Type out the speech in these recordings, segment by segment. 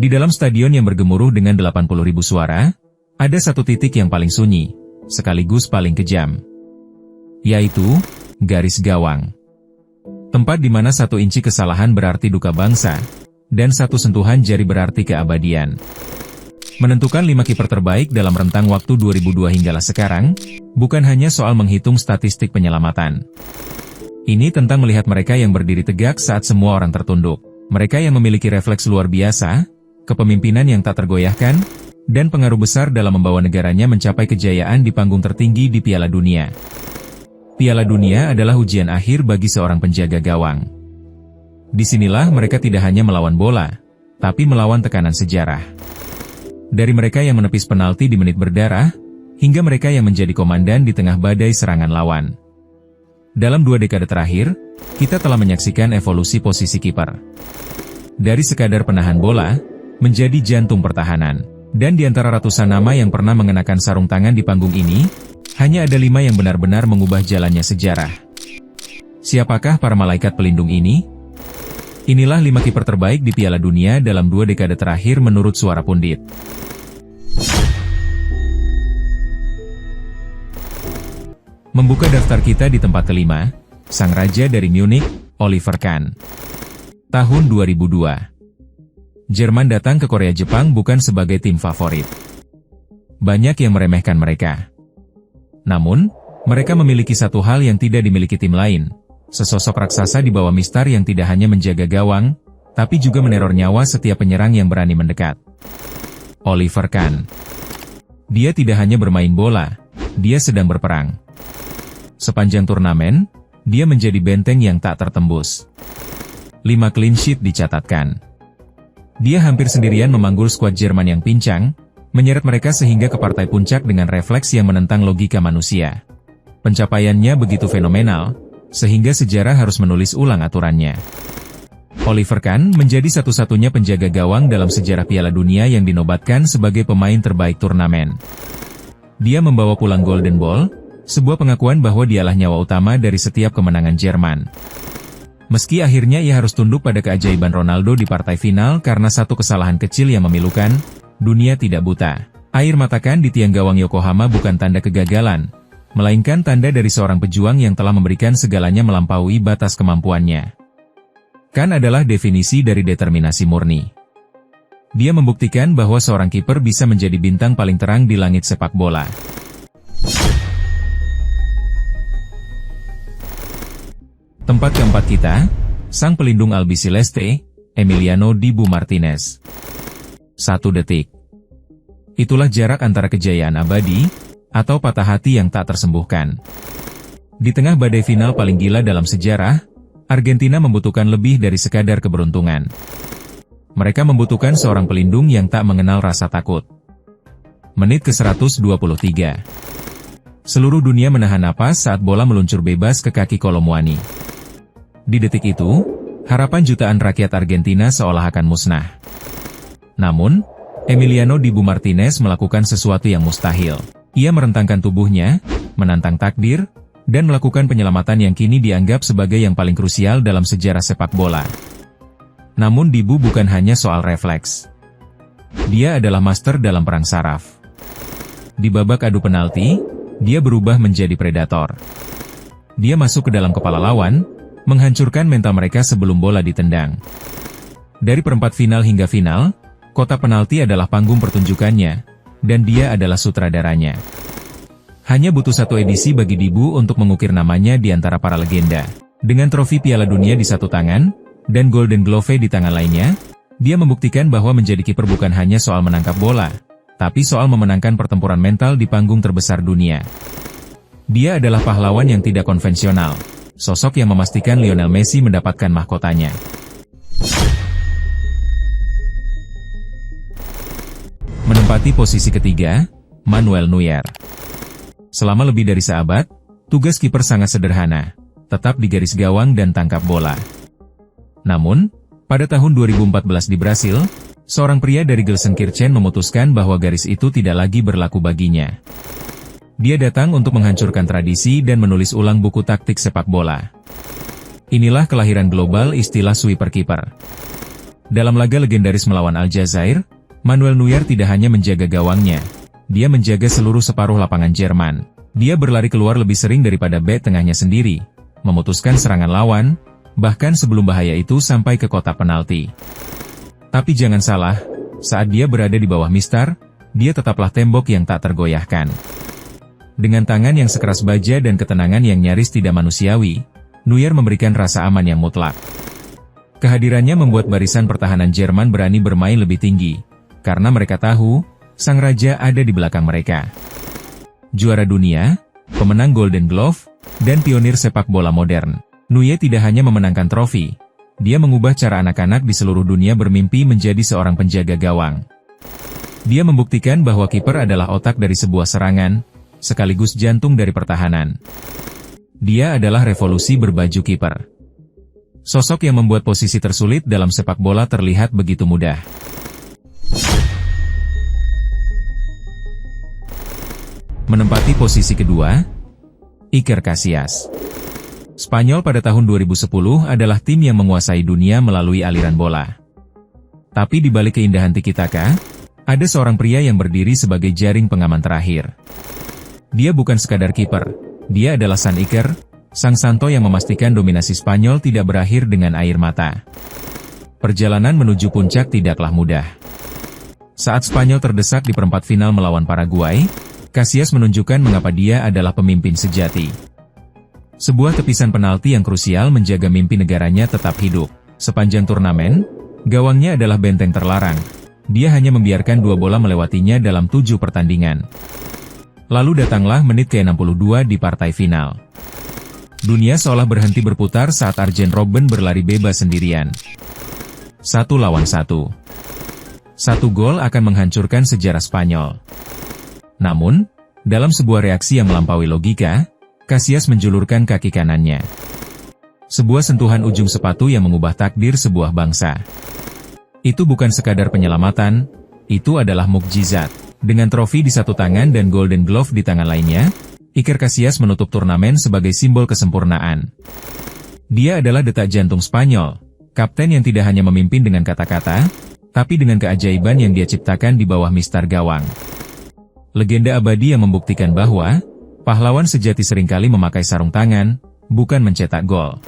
Di dalam stadion yang bergemuruh dengan 80.000 suara, ada satu titik yang paling sunyi, sekaligus paling kejam. Yaitu, garis gawang. Tempat di mana 1 inci kesalahan berarti duka bangsa, dan 1 sentuhan jari berarti keabadian. Menentukan 5 kiper terbaik dalam rentang waktu 2002 hinggalah sekarang, bukan hanya soal menghitung statistik penyelamatan. Ini tentang melihat mereka yang berdiri tegak saat semua orang tertunduk. Mereka yang memiliki refleks luar biasa, kepemimpinan yang tak tergoyahkan, dan pengaruh besar dalam membawa negaranya mencapai kejayaan di panggung tertinggi di Piala Dunia. Piala Dunia adalah ujian akhir bagi seorang penjaga gawang. Disinilah mereka tidak hanya melawan bola, tapi melawan tekanan sejarah. Dari mereka yang menepis penalti di menit berdarah, hingga mereka yang menjadi komandan di tengah badai serangan lawan. Dalam 2 dekade terakhir, kita telah menyaksikan evolusi posisi kiper. Dari sekadar penahan bola, menjadi jantung pertahanan. Dan di antara ratusan nama yang pernah mengenakan sarung tangan di panggung ini, hanya ada 5 yang benar-benar mengubah jalannya sejarah. Siapakah para malaikat pelindung ini? Inilah 5 kiper terbaik di Piala Dunia dalam 2 dekade terakhir menurut suara pundit. Membuka daftar kita di tempat kelima, sang raja dari Munich, Oliver Kahn. Tahun 2002. Jerman datang ke Korea Jepang bukan sebagai tim favorit. Banyak yang meremehkan mereka. Namun, mereka memiliki satu hal yang tidak dimiliki tim lain. Sesosok raksasa di bawah mistar yang tidak hanya menjaga gawang, tapi juga meneror nyawa setiap penyerang yang berani mendekat. Oliver Kahn. Dia tidak hanya bermain bola, dia sedang berperang. Sepanjang turnamen, dia menjadi benteng yang tak tertembus. 5 clean sheet dicatatkan. Dia hampir sendirian memanggul skuad Jerman yang pincang, menyeret mereka sehingga ke partai puncak dengan refleks yang menentang logika manusia. Pencapaiannya begitu fenomenal, sehingga sejarah harus menulis ulang aturannya. Oliver Kahn menjadi satu-satunya penjaga gawang dalam sejarah Piala Dunia yang dinobatkan sebagai pemain terbaik turnamen. Dia membawa pulang Golden Ball, sebuah pengakuan bahwa dialah nyawa utama dari setiap kemenangan Jerman. Meski akhirnya ia harus tunduk pada keajaiban Ronaldo di partai final karena satu kesalahan kecil yang memilukan, dunia tidak buta. Air mata Kahn di tiang gawang Yokohama bukan tanda kegagalan, melainkan tanda dari seorang pejuang yang telah memberikan segalanya melampaui batas kemampuannya. Kahn adalah definisi dari determinasi murni. Dia membuktikan bahwa seorang kiper bisa menjadi bintang paling terang di langit sepak bola. Tempat keempat kita, sang pelindung Albiceleste, Emiliano Dibu Martinez. 1 detik. Itulah jarak antara kejayaan abadi, atau patah hati yang tak tersembuhkan. Di tengah badai final paling gila dalam sejarah, Argentina membutuhkan lebih dari sekadar keberuntungan. Mereka membutuhkan seorang pelindung yang tak mengenal rasa takut. Menit ke-123. Seluruh dunia menahan napas saat bola meluncur bebas ke kaki Kolomuani. Di detik itu, harapan jutaan rakyat Argentina seolah akan musnah. Namun, Emiliano Dibu Martinez melakukan sesuatu yang mustahil. Ia merentangkan tubuhnya, menantang takdir, dan melakukan penyelamatan yang kini dianggap sebagai yang paling krusial dalam sejarah sepak bola. Namun Dibu bukan hanya soal refleks. Dia adalah master dalam perang saraf. Di babak adu penalti, dia berubah menjadi predator. Dia masuk ke dalam kepala lawan, menghancurkan mental mereka sebelum bola ditendang. Dari perempat final hingga final, kotak penalti adalah panggung pertunjukannya, dan dia adalah sutradaranya. Hanya butuh 1 edisi bagi Dibu untuk mengukir namanya di antara para legenda. Dengan trofi Piala Dunia di satu tangan, dan Golden Glove di tangan lainnya, dia membuktikan bahwa menjadi kiper bukan hanya soal menangkap bola, tapi soal memenangkan pertempuran mental di panggung terbesar dunia. Dia adalah pahlawan yang tidak konvensional. Sosok yang memastikan Lionel Messi mendapatkan mahkotanya. Menempati posisi ketiga, Manuel Neuer. Selama lebih dari seabad, tugas kiper sangat sederhana, tetap di garis gawang dan tangkap bola. Namun, pada tahun 2014 di Brasil, seorang pria dari Gelsenkirchen memutuskan bahwa garis itu tidak lagi berlaku baginya. Dia datang untuk menghancurkan tradisi dan menulis ulang buku taktik sepak bola. Inilah kelahiran global istilah sweeper keeper. Dalam laga legendaris melawan Aljazair, Manuel Neuer tidak hanya menjaga gawangnya, dia menjaga seluruh separuh lapangan Jerman. Dia berlari keluar lebih sering daripada bek tengahnya sendiri, memutuskan serangan lawan, bahkan sebelum bahaya itu sampai ke kotak penalti. Tapi jangan salah, saat dia berada di bawah mistar, dia tetaplah tembok yang tak tergoyahkan. Dengan tangan yang sekeras baja dan ketenangan yang nyaris tidak manusiawi, Neuer memberikan rasa aman yang mutlak. Kehadirannya membuat barisan pertahanan Jerman berani bermain lebih tinggi, karena mereka tahu, sang raja ada di belakang mereka. Juara dunia, pemenang Golden Glove, dan pionir sepak bola modern, Neuer tidak hanya memenangkan trofi, dia mengubah cara anak-anak di seluruh dunia bermimpi menjadi seorang penjaga gawang. Dia membuktikan bahwa kiper adalah otak dari sebuah serangan, sekaligus jantung dari pertahanan. Dia adalah revolusi berbaju kiper. Sosok yang membuat posisi tersulit dalam sepak bola terlihat begitu mudah. Menempati posisi kedua, Iker Casillas. Spanyol pada tahun 2010 adalah tim yang menguasai dunia melalui aliran bola. Tapi di balik keindahan tiki-taka, ada seorang pria yang berdiri sebagai jaring pengaman terakhir. Dia bukan sekadar kiper, dia adalah San Iker, sang santo yang memastikan dominasi Spanyol tidak berakhir dengan air mata. Perjalanan menuju puncak tidaklah mudah. Saat Spanyol terdesak di perempat final melawan Paraguay, Casillas menunjukkan mengapa dia adalah pemimpin sejati. Sebuah tepisan penalti yang krusial menjaga mimpi negaranya tetap hidup. Sepanjang turnamen, gawangnya adalah benteng terlarang. Dia hanya membiarkan 2 bola melewatinya dalam 7 pertandingan. Lalu datanglah menit ke-62 di partai final. Dunia seolah berhenti berputar saat Arjen Robben berlari bebas sendirian. 1 lawan 1. 1 gol akan menghancurkan sejarah Spanyol. Namun, dalam sebuah reaksi yang melampaui logika, Casillas menjulurkan kaki kanannya. Sebuah sentuhan ujung sepatu yang mengubah takdir sebuah bangsa. Itu bukan sekadar penyelamatan, itu adalah mukjizat. Dengan trofi di satu tangan dan Golden Glove di tangan lainnya, Iker Casillas menutup turnamen sebagai simbol kesempurnaan. Dia adalah detak jantung Spanyol, kapten yang tidak hanya memimpin dengan kata-kata, tapi dengan keajaiban yang dia ciptakan di bawah mistar gawang. Legenda abadi yang membuktikan bahwa, pahlawan sejati seringkali memakai sarung tangan, bukan mencetak gol.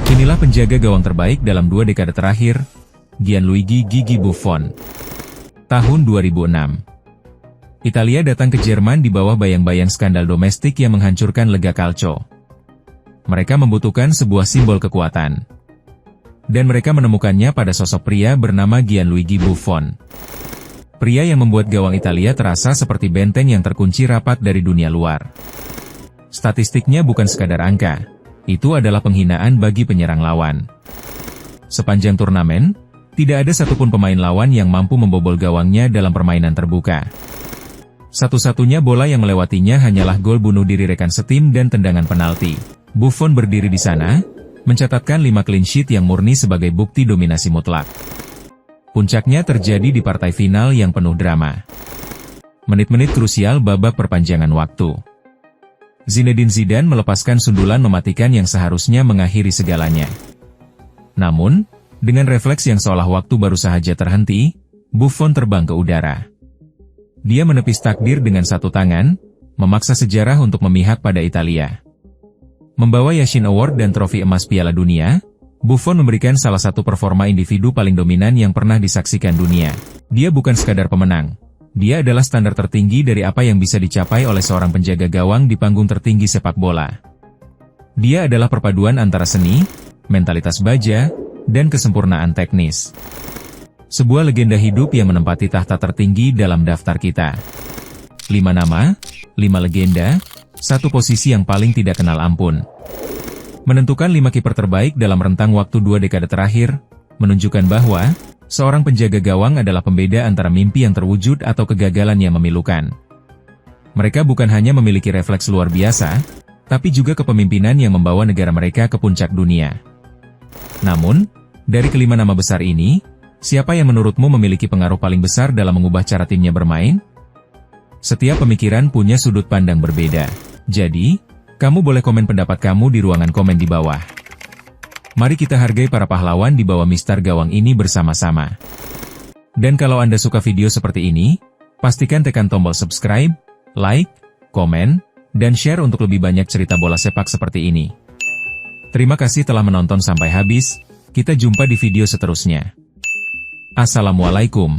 Inilah penjaga gawang terbaik dalam 2 dekade terakhir, Gianluigi Gigi Buffon. Tahun 2006. Italia datang ke Jerman di bawah bayang-bayang skandal domestik yang menghancurkan Lega Calcio. Mereka membutuhkan sebuah simbol kekuatan. Dan mereka menemukannya pada sosok pria bernama Gianluigi Buffon. Pria yang membuat gawang Italia terasa seperti benteng yang terkunci rapat dari dunia luar. Statistiknya bukan sekadar angka, itu adalah penghinaan bagi penyerang lawan. Sepanjang turnamen, tidak ada satupun pemain lawan yang mampu membobol gawangnya dalam permainan terbuka. Satu-satunya bola yang melewatinya hanyalah gol bunuh diri rekan setim dan tendangan penalti. Buffon berdiri di sana, mencatatkan 5 clean sheet yang murni sebagai bukti dominasi mutlak. Puncaknya terjadi di partai final yang penuh drama. Menit-menit krusial babak perpanjangan waktu. Zinedine Zidane melepaskan sundulan mematikan yang seharusnya mengakhiri segalanya. Namun, dengan refleks yang seolah waktu baru saja terhenti, Buffon terbang ke udara. Dia menepis takdir dengan satu tangan, memaksa sejarah untuk memihak pada Italia. Membawa Yashin Award dan trofi emas Piala Dunia, Buffon memberikan salah satu performa individu paling dominan yang pernah disaksikan dunia. Dia bukan sekadar pemenang. Dia adalah standar tertinggi dari apa yang bisa dicapai oleh seorang penjaga gawang di panggung tertinggi sepak bola. Dia adalah perpaduan antara seni, mentalitas baja, dan kesempurnaan teknis. Sebuah legenda hidup yang menempati tahta tertinggi dalam daftar kita. 5 nama, 5 legenda, 1 posisi yang paling tidak kenal ampun. Menentukan 5 kiper terbaik dalam rentang waktu 2 dekade terakhir, menunjukkan bahwa, seorang penjaga gawang adalah pembeda antara mimpi yang terwujud atau kegagalan yang memilukan. Mereka bukan hanya memiliki refleks luar biasa, tapi juga kepemimpinan yang membawa negara mereka ke puncak dunia. Namun, dari kelima nama besar ini, siapa yang menurutmu memiliki pengaruh paling besar dalam mengubah cara timnya bermain? Setiap pemikiran punya sudut pandang berbeda. Jadi, Kamu boleh komen pendapat kamu di ruangan komen di bawah. Mari kita hargai para pahlawan di bawah mistar gawang ini bersama-sama. Dan kalau Anda suka video seperti ini, pastikan tekan tombol subscribe, like, komen, dan share untuk lebih banyak cerita bola sepak seperti ini. Terima kasih telah menonton sampai habis, kita jumpa di video seterusnya. Assalamualaikum.